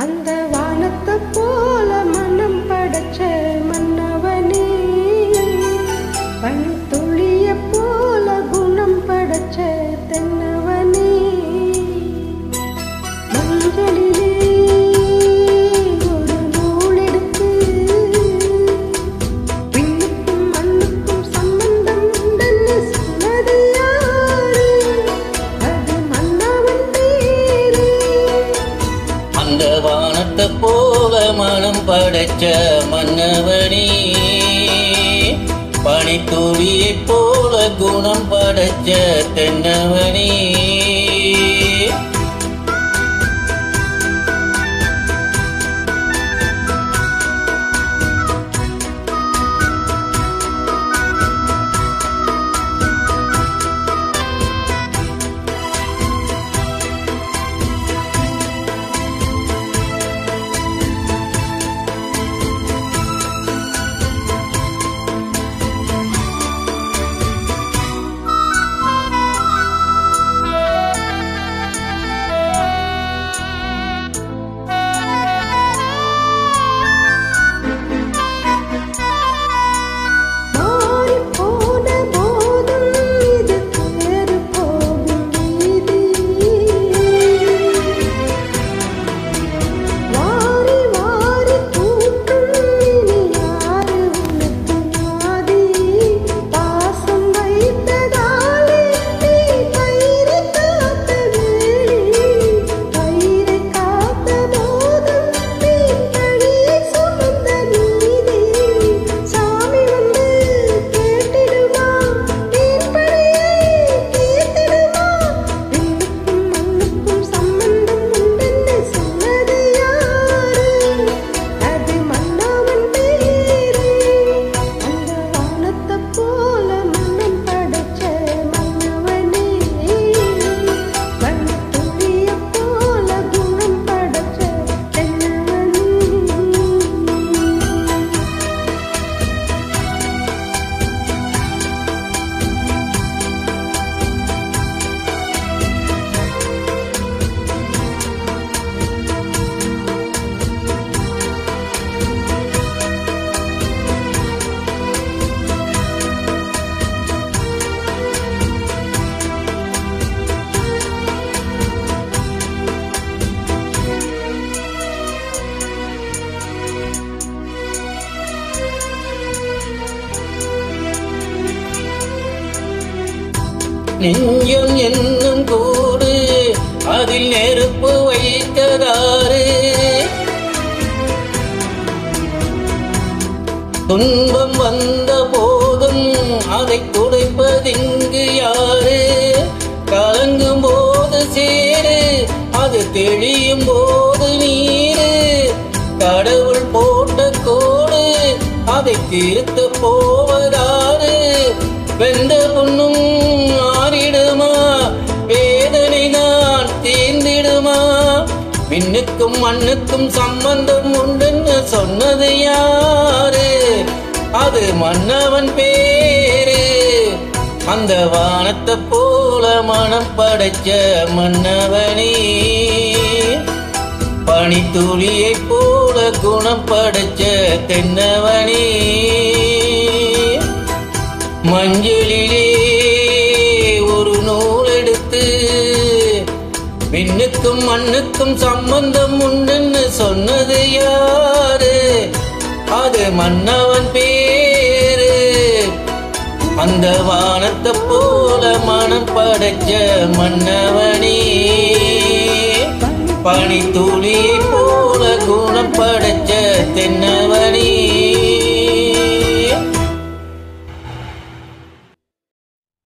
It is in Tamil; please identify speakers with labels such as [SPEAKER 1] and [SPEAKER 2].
[SPEAKER 1] அந்த வானத்தை போல மனம் படைச்ச மன்னவனே, பனித்துளிய போல குணம் படைச்ச தென்னவனே, மஞ்சளிலே ஒரு நூல் எடுத்து விண்ணுக்கும் மண்ணுக்கும் சம்பந்தம் உண்டன்னு சொன்னது யாரு? அது மன்னவன் பேரு.
[SPEAKER 2] அந்த வானத்தை போல மனம் படைச்ச மன்னவனே, பனித்துளியை போல குணம் படைச்ச தென்னவனே. நெஞ்சம் என்னும் கூடு அதில் நெருப்பு வைத்ததாறு, துன்பம் வந்த போதும் அதை துடைப்பதிங்கு யாரு? கலங்கும் போது சேரு, அது தெளியும் போது நீரு. கடவுள் போட்ட கோடு அதை திருத்த போவதாறு? வெந்த புண்ணும் ஆறிடுமா? வேதனை தான் தீர்ந்திடுமா? விண்ணுக்கும் மண்ணுக்கும் சம்பந்தம் உண்டுன்னு சொன்னது யாரு? அது மன்னவன் பேரு. அந்த வானத்தை போல மனம் படைச்ச மன்னவனே, பனித்துளியை போல குணம் படைச்ச தென்னவனே. மஞ்சளிலே ஒரு நூல் எடுத்து விண்ணுக்கும் மண்ணுக்கும் சம்பந்தம் உண்டுன்னு சொன்னது யாரு? அது மன்னவன் பேரு. அந்த வானத்தை போல மனம் படைச்ச மன்னவனே, பனித்துளியை போல குணம் படைச்ச